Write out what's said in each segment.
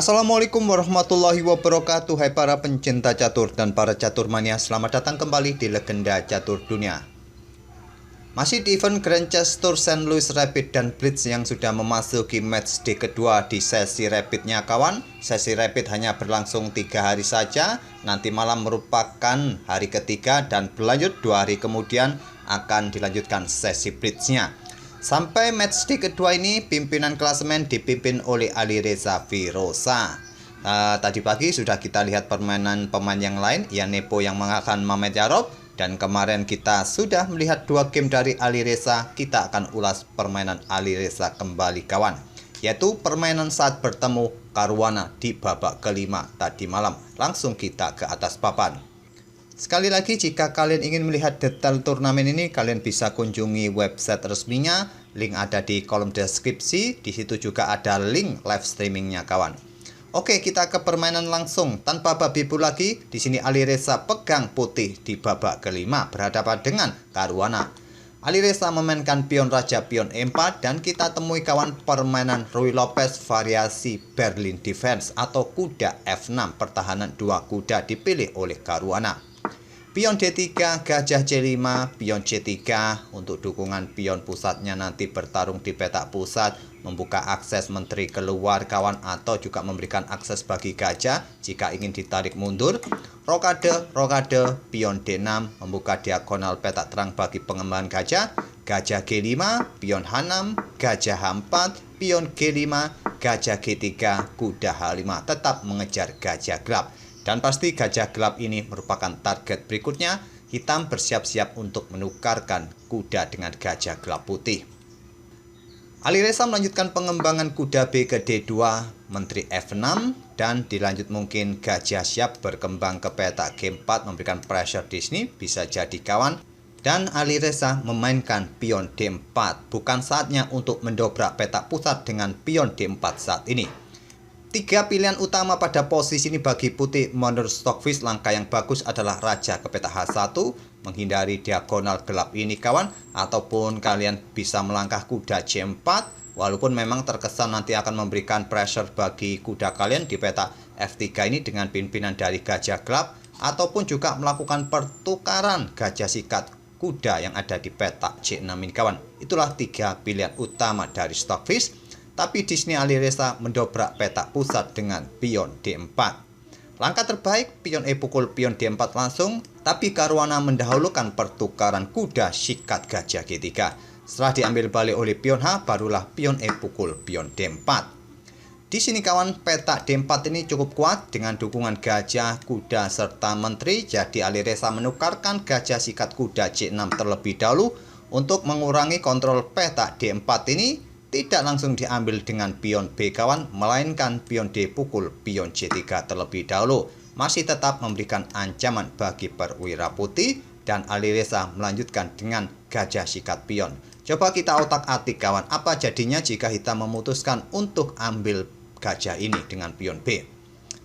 Assalamualaikum warahmatullahi wabarakatuh. Hai para pencinta catur dan para catur mania, selamat datang kembali di Legenda Catur Dunia. Masih di event Grand Chess Tour St. Louis Rapid dan Blitz yang sudah memasuki match day kedua di sesi rapidnya kawan. Sesi rapid hanya berlangsung 3 hari saja. Nanti malam merupakan hari ketiga dan berlanjut 2 hari kemudian akan dilanjutkan sesi blitznya. Sampai match day kedua ini pimpinan klasemen dipimpin oleh Alireza Firoza. Tadi pagi sudah kita lihat permainan pemain yang lain, Ian Nepo yang mengalahkan Mamedyarov. Dan kemarin kita sudah melihat 2 game dari Alireza. Kita akan ulas permainan Alireza kembali kawan, yaitu permainan saat bertemu Caruana di babak kelima tadi malam. Langsung kita ke atas papan. Sekali lagi, jika kalian ingin melihat detail turnamen ini, kalian bisa kunjungi website resminya. Link ada di kolom deskripsi. Di situ juga ada link live streamingnya kawan. Oke, kita ke permainan langsung. Tanpa babi bu lagi, di sini Alireza pegang putih di babak kelima berhadapan dengan Caruana. Alireza memainkan pion raja pion E4 dan kita temui kawan permainan Ruy Lopez variasi Berlin Defense atau kuda F6, pertahanan 2 kuda dipilih oleh Caruana. Pion D3, gajah C5, pion C3 untuk dukungan pion pusatnya nanti bertarung di petak pusat, membuka akses menteri keluar kawan, atau juga memberikan akses bagi gajah jika ingin ditarik mundur. Rokade, pion D6, membuka diagonal petak terang bagi pengembangan gajah. Gajah G5, pion H6, gajah H4, pion G5, gajah G3, kuda H5, tetap mengejar gajah gelap. Dan pasti gajah gelap ini merupakan target berikutnya. Hitam bersiap-siap untuk menukarkan kuda dengan gajah gelap putih. Alireza melanjutkan pengembangan kuda B ke D2, menteri F6, dan dilanjut mungkin gajah siap berkembang ke petak G4 memberikan pressure di sini, bisa jadi kawan. Dan Alireza memainkan pion D4. Bukan saatnya untuk mendobrak petak pusat dengan pion D4 saat ini. 3 pilihan utama pada posisi ini bagi putih menurut Stockfish. Langkah yang bagus adalah raja ke petak H1, menghindari diagonal gelap ini kawan, ataupun kalian bisa melangkah kuda C4, walaupun memang terkesan nanti akan memberikan pressure bagi kuda kalian di petak F3 ini dengan pimpinan dari gajah gelap, ataupun juga melakukan pertukaran gajah sikat kuda yang ada di petak C6 ini kawan. Itulah 3 pilihan utama dari Stockfish. Tapi di sini Alireza mendobrak petak pusat dengan pion D4. Langkah terbaik pion E pukul pion D4 langsung, tapi Caruana mendahulukan pertukaran kuda sikat gajah G3. Setelah diambil balik oleh pion H, barulah pion E pukul pion D4. Di sini kawan, petak D4 ini cukup kuat dengan dukungan gajah, kuda, serta menteri. Jadi Alireza menukarkan gajah sikat kuda C6 terlebih dahulu untuk mengurangi kontrol petak D4 ini. Tidak langsung diambil dengan pion B kawan, melainkan pion D pukul pion C3 terlebih dahulu. Masih tetap memberikan ancaman bagi perwira putih, dan Alireza melanjutkan dengan gajah sikat pion. Coba kita otak-atik kawan, apa jadinya jika hitam memutuskan untuk ambil gajah ini dengan pion B?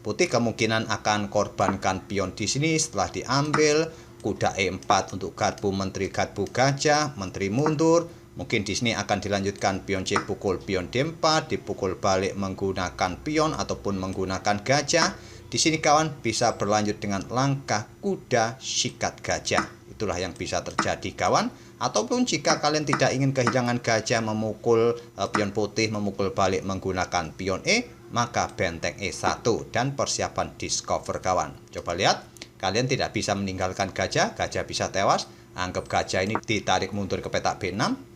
Putih kemungkinan akan korbankan pion di sini. Setelah diambil kuda E4 untuk garbu menteri, garbu gajah, menteri mundur. Mungkin di sini akan dilanjutkan pion C pukul pion D4, dipukul balik menggunakan pion ataupun menggunakan gajah. Di sini kawan bisa berlanjut dengan langkah kuda sikat gajah. Itulah yang bisa terjadi kawan. Ataupun jika kalian tidak ingin kehilangan gajah, memukul pion putih, memukul balik menggunakan pion E, maka benteng E1 dan persiapan discover kawan. Coba lihat, kalian tidak bisa meninggalkan gajah, gajah bisa tewas. Anggap gajah ini ditarik mundur ke petak B6.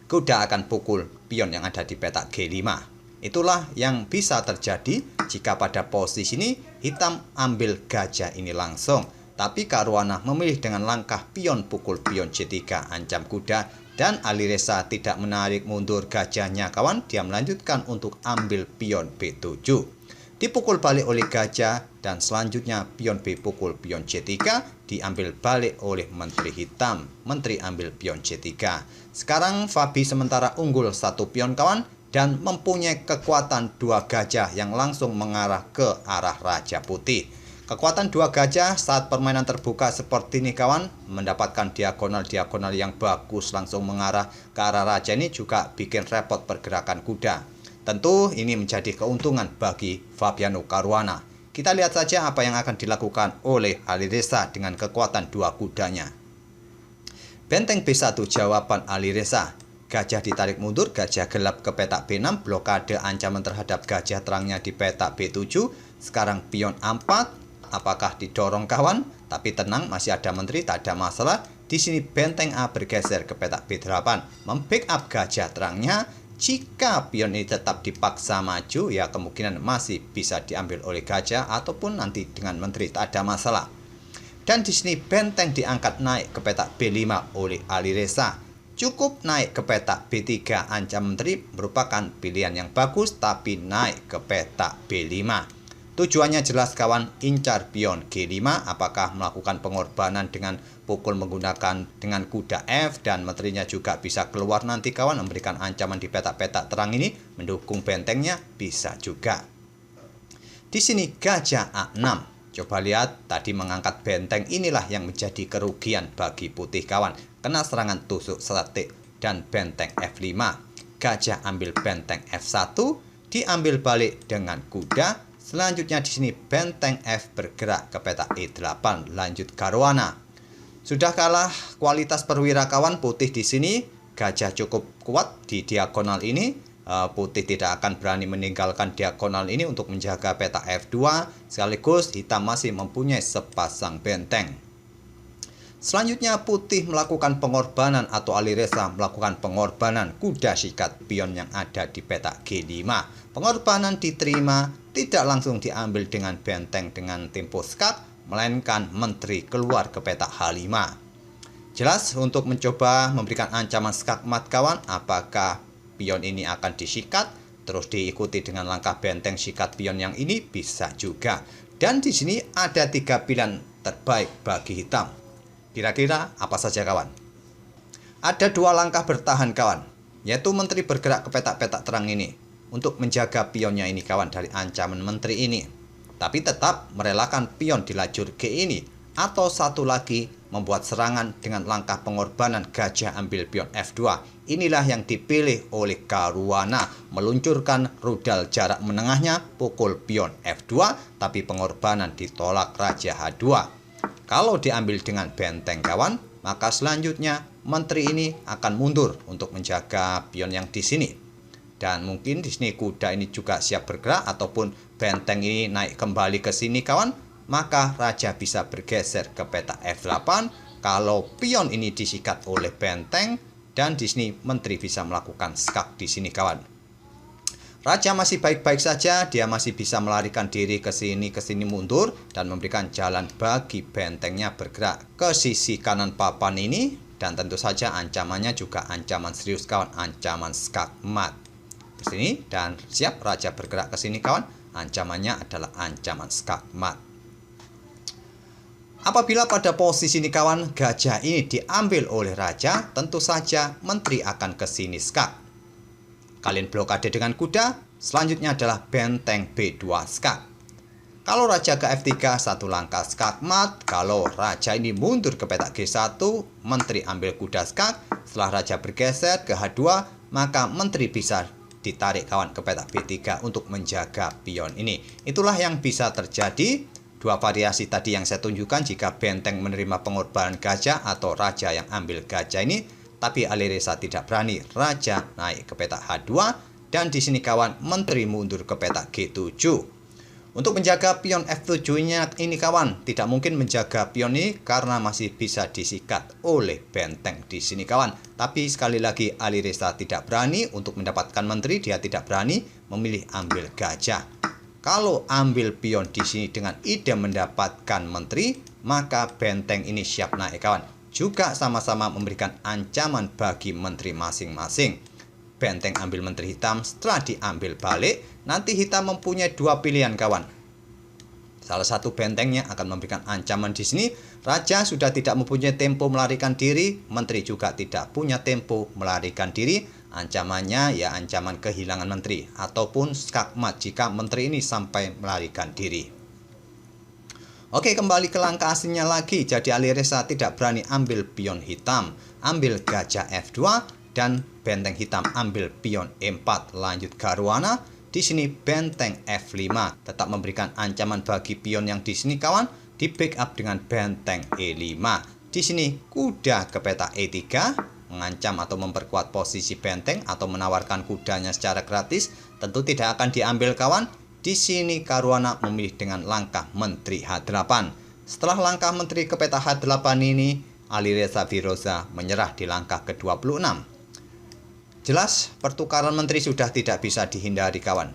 Kuda akan pukul pion yang ada di petak G5. Itulah yang bisa terjadi jika pada posisi ini hitam ambil gajah ini langsung. Tapi Caruana memilih dengan langkah pion pukul pion C3, ancam kuda, dan Alireza tidak menarik mundur gajahnya kawan. Dia melanjutkan untuk ambil pion B7. Dipukul balik oleh gajah, dan selanjutnya pion B pukul pion C3 diambil balik oleh menteri hitam. Menteri ambil pion C3. Sekarang Fabi sementara unggul 1 pion kawan, dan mempunyai kekuatan 2 gajah yang langsung mengarah ke arah raja putih. Kekuatan 2 gajah saat permainan terbuka seperti ini kawan, mendapatkan diagonal-diagonal yang bagus langsung mengarah ke arah raja ini juga bikin repot pergerakan kuda. Tentu ini menjadi keuntungan bagi Fabiano Caruana. Kita lihat saja apa yang akan dilakukan oleh Alireza dengan kekuatan dua kudanya. Benteng B1 jawaban Alireza. Gajah ditarik mundur, gajah gelap ke petak B6, blokade ancaman terhadap gajah terangnya di petak B7. Sekarang pion A4, apakah didorong kawan? Tapi tenang, masih ada menteri, tak ada masalah. Di sini benteng A bergeser ke petak B8, membackup gajah terangnya. Jika pion ini tetap dipaksa maju, ya kemungkinan masih bisa diambil oleh gajah ataupun nanti dengan menteri, tak ada masalah. Dan di sini benteng diangkat naik ke petak B5 oleh Alireza. Cukup naik ke petak B3 ancam menteri merupakan pilihan yang bagus, tapi naik ke petak B5. Tujuannya jelas kawan, incar pion G5, apakah melakukan pengorbanan dengan pukul menggunakan dengan kuda F, dan menterinya juga bisa keluar nanti kawan, memberikan ancaman di petak-petak terang ini, mendukung bentengnya bisa juga. Di sini gajah A6. Coba lihat, tadi mengangkat benteng inilah yang menjadi kerugian bagi putih kawan. Kena serangan tusuk statik dan benteng F5. Gajah ambil benteng F1, diambil balik dengan kuda. Selanjutnya di sini benteng F bergerak ke petak E8, lanjut Caruana. Sudah kalah kualitas perwira kawan putih di sini. Gajah cukup kuat di diagonal ini. Putih tidak akan berani meninggalkan diagonal ini untuk menjaga petak F2. Sekaligus hitam masih mempunyai sepasang benteng. Selanjutnya putih melakukan pengorbanan atau Alireza melakukan pengorbanan kuda sikat pion yang ada di petak G5. Pengorbanan diterima, tidak langsung diambil dengan benteng dengan tempo skak, melainkan menteri keluar ke petak H5. Jelas untuk mencoba memberikan ancaman skakmat kawan, apakah pion ini akan disikat, terus diikuti dengan langkah benteng sikat pion yang ini bisa juga. Dan di sini ada 3 pilihan terbaik bagi hitam. Kira-kira apa saja kawan? Ada 2 langkah bertahan kawan, yaitu menteri bergerak ke petak-petak terang ini untuk menjaga pionnya ini kawan dari ancaman menteri ini. Tapi tetap merelakan pion di lajur G ini, atau satu lagi membuat serangan dengan langkah pengorbanan gajah ambil pion F2. Inilah yang dipilih oleh Caruana, meluncurkan rudal jarak menengahnya, pukul pion F2, tapi pengorbanan ditolak raja H2. Kalau diambil dengan benteng kawan, maka selanjutnya menteri ini akan mundur untuk menjaga pion yang di sini. Dan mungkin di sini kuda ini juga siap bergerak, ataupun benteng ini naik kembali ke sini kawan, maka raja bisa bergeser ke petak F8 kalau pion ini disikat oleh benteng, dan di sini menteri bisa melakukan skak di sini kawan. Raja masih baik-baik saja, dia masih bisa melarikan diri ke sini mundur dan memberikan jalan bagi bentengnya bergerak ke sisi kanan papan ini, dan tentu saja ancamannya juga ancaman serius kawan, ancaman skakmat. Di sini dan siap raja bergerak ke sini kawan, ancamannya adalah ancaman skakmat. Apabila pada posisi ini kawan, gajah ini diambil oleh raja, tentu saja menteri akan ke sini skak. Kalian blokade dengan kuda, selanjutnya adalah benteng B2 skak. Kalau raja ke F3, satu langkah skakmat. Kalau raja ini mundur ke petak G1, menteri ambil kuda skak. Setelah raja bergeser ke H2, maka menteri bisa ditarik kawan ke petak B3 untuk menjaga pion ini. Itulah yang bisa terjadi. 2 variasi tadi yang saya tunjukkan jika benteng menerima pengorbanan gajah atau raja yang ambil gajah ini. Tapi Alireza tidak berani, raja naik ke petak H2, dan di sini kawan menteri mundur ke petak G7. Untuk menjaga pion F7-nya ini kawan, tidak mungkin menjaga pion ini karena masih bisa disikat oleh benteng di sini kawan. Tapi sekali lagi Alireza tidak berani untuk mendapatkan menteri, dia tidak berani memilih ambil gajah. Kalau ambil pion di sini dengan ide mendapatkan menteri, maka benteng ini siap naik kawan. Juga sama-sama memberikan ancaman bagi menteri masing-masing. Benteng ambil menteri hitam, setelah diambil balik, nanti hitam mempunyai 2 pilihan kawan. Salah satu bentengnya akan memberikan ancaman di sini. Raja sudah tidak mempunyai tempo melarikan diri, menteri juga tidak punya tempo melarikan diri. Ancamannya ya ancaman kehilangan menteri, ataupun skakmat jika menteri ini sampai melarikan diri. Oke, kembali ke langkah aslinya lagi. Jadi Alireza tidak berani ambil pion hitam, ambil gajah F2, dan benteng hitam ambil pion E4 lanjut Caruana. Di sini benteng F5 tetap memberikan ancaman bagi pion yang di sini kawan, di backup dengan benteng E5. Di sini kuda ke peta E3 mengancam atau memperkuat posisi benteng atau menawarkan kudanya secara gratis, tentu tidak akan diambil kawan. Di sini Caruana memilih dengan langkah menteri H8. Setelah langkah menteri ke peta H8 ini, Alireza Firoza menyerah di langkah ke-26. Jelas pertukaran menteri sudah tidak bisa dihindari kawan.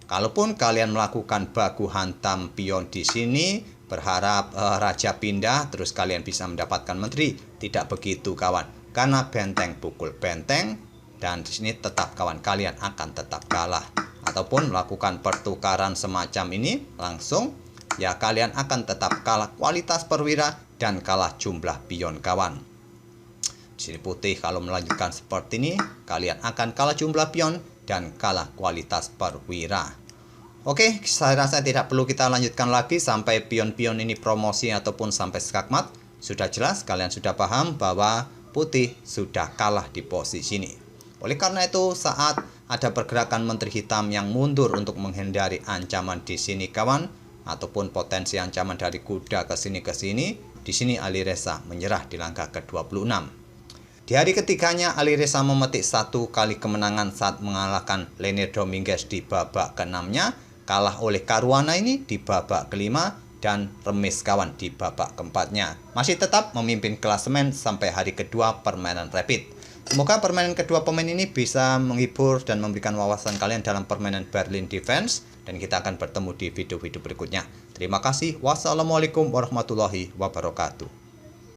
Kalaupun kalian melakukan baku hantam pion di sini, berharap raja pindah terus kalian bisa mendapatkan menteri, tidak begitu kawan. Karena benteng pukul benteng dan di sini tetap kawan, kalian akan tetap kalah. Ataupun melakukan pertukaran semacam ini langsung, ya kalian akan tetap kalah kualitas perwira dan kalah jumlah pion kawan. Di sini putih kalau melanjutkan seperti ini, kalian akan kalah jumlah pion dan kalah kualitas perwira. Oke, saya rasa tidak perlu kita lanjutkan lagi sampai pion-pion ini promosi ataupun sampai skakmat. Sudah jelas, kalian sudah paham bahwa putih sudah kalah di posisi ini. Oleh karena itu, saat ada pergerakan menteri hitam yang mundur untuk menghindari ancaman di sini kawan, ataupun potensi ancaman dari kuda ke sini, di sini Alireza menyerah di langkah ke-26. Di hari ketiganya, Alireza memetik 1 kali kemenangan saat mengalahkan Lenier Dominguez di babak ke-6-nya, kalah oleh Caruana ini di babak ke-5, dan remis kawan di babak ke-4-nya. Masih tetap memimpin klasemen sampai hari kedua permainan rapid. Semoga permainan kedua pemain ini bisa menghibur dan memberikan wawasan kalian dalam permainan Berlin Defense, dan kita akan bertemu di video-video berikutnya. Terima kasih. Wassalamualaikum warahmatullahi wabarakatuh.